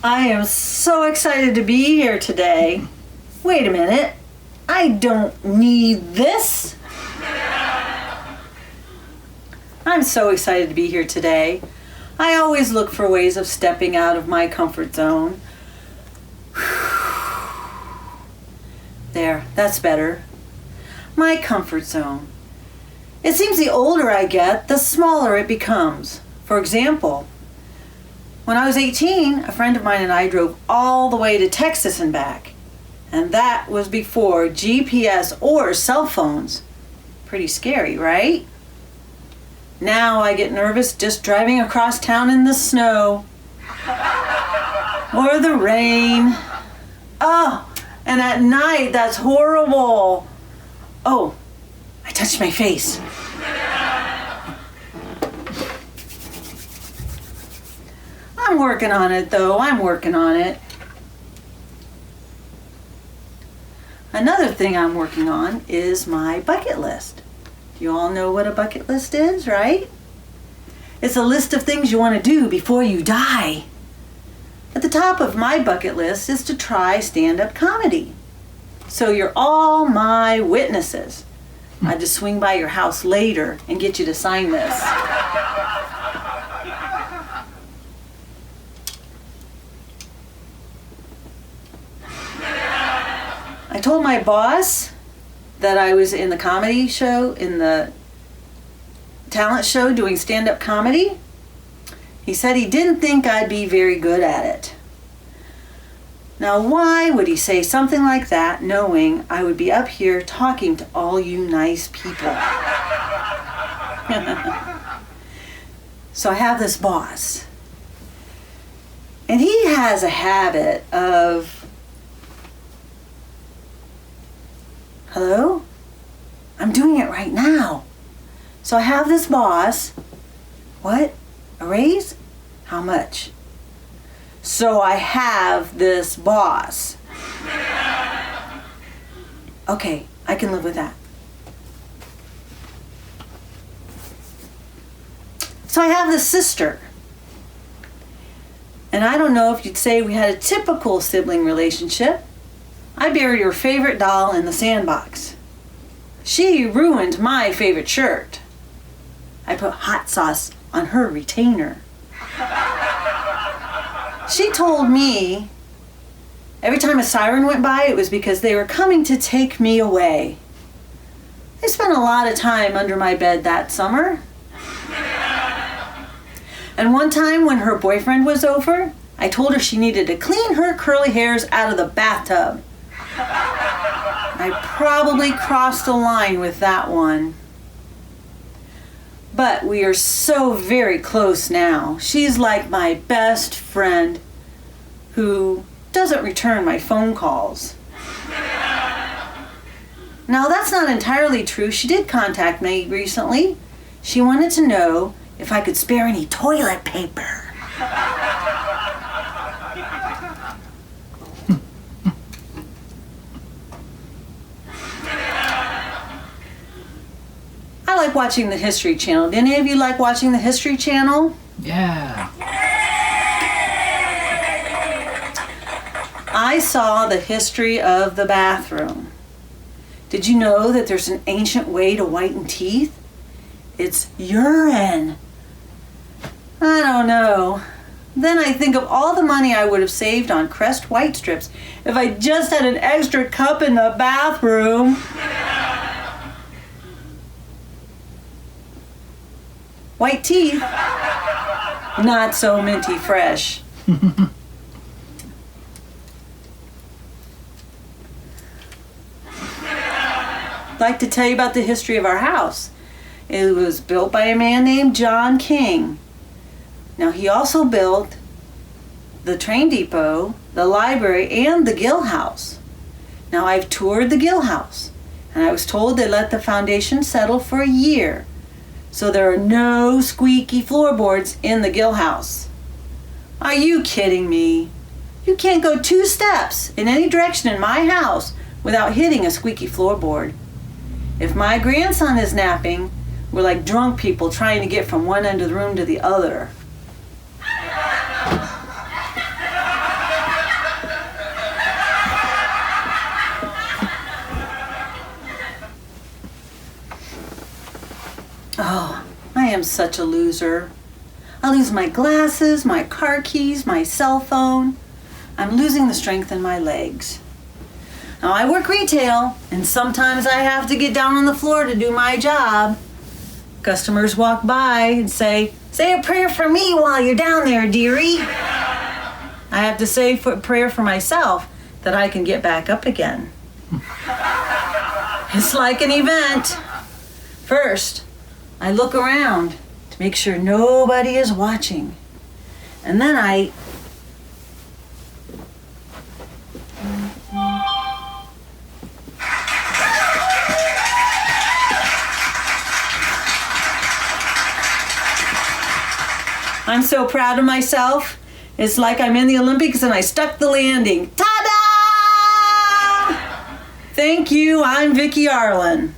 I am so excited to be here today. Wait a minute. I don't need this. I'm so excited to be here today. I always look for ways of stepping out of my comfort zone. There, that's better. My comfort zone. It seems the older I get, the smaller it becomes. For example, when I was 18, a friend of mine and I drove all the way to Texas and back. And that was before GPS or cell phones. Pretty scary, right? Now I get nervous just driving across town in the snow. Or the rain. Oh, and at night, that's horrible. Oh, I touched my face. I'm working on it, though. I'm working on it. Another thing I'm working on is my bucket list. You all know what a bucket list is, right? It's a list of things you want to do before you die. At the top of my bucket list is to try stand-up comedy. So you're all my witnesses. I just swing by your house later and get you to sign this. I told my boss that I was in the comedy show, in the talent show doing stand-up comedy. He said he didn't think I'd be very good at it. Now, why would he say something like that knowing I would be up here talking to all you nice people? So I have this boss. And he has a habit of, hello? I'm doing it right now. So I have this boss. What? A raise? How much? So I have this boss. Okay, I can live with that. So I have this sister. And I don't know if you'd say we had a typical sibling relationship. I buried her favorite doll in the sandbox. She ruined my favorite shirt. I put hot sauce on her retainer. She told me every time a siren went by, it was because they were coming to take me away. I spent a lot of time under my bed that summer. And one time when her boyfriend was over, I told her she needed to clean her curly hairs out of the bathtub. I probably crossed the line with that one. But we are so very close now. She's like my best friend who doesn't return my phone calls. Now, that's not entirely true. She did contact me recently. She wanted to know if I could spare any toilet paper. I like watching the History Channel. Do any of you like watching the History Channel? Yeah. I saw the history of the bathroom. Did you know that there's an ancient way to whiten teeth? It's urine. I don't know. Then I think of all the money I would have saved on Crest white strips if I just had an extra cup in the bathroom. White teeth, not so minty fresh. I'd like to tell you about the history of our house. It was built by a man named John King. Now, he also built the train depot, the library, and the Gil House. Now, I've toured the Gil House, and I was told they let the foundation settle for a year. So there are no squeaky floorboards in the Gil House. Are you kidding me? You can't go 2 steps in any direction in my house without hitting a squeaky floorboard. If my grandson is napping, we're like drunk people trying to get from one end of the room to the other. am such a loser. I lose my glasses, my car keys, my cell phone. I'm losing the strength in my legs. Now I work retail, and sometimes I have to get down on the floor to do my job. Customers walk by and say a prayer for me while you're down there, dearie. I have to say a prayer for myself that I can get back up again. It's like an event. First, I look around to make sure nobody is watching. And then I'm so proud of myself. It's like I'm in the Olympics and I stuck the landing. Ta-da! Thank you, I'm Vikki Arlen.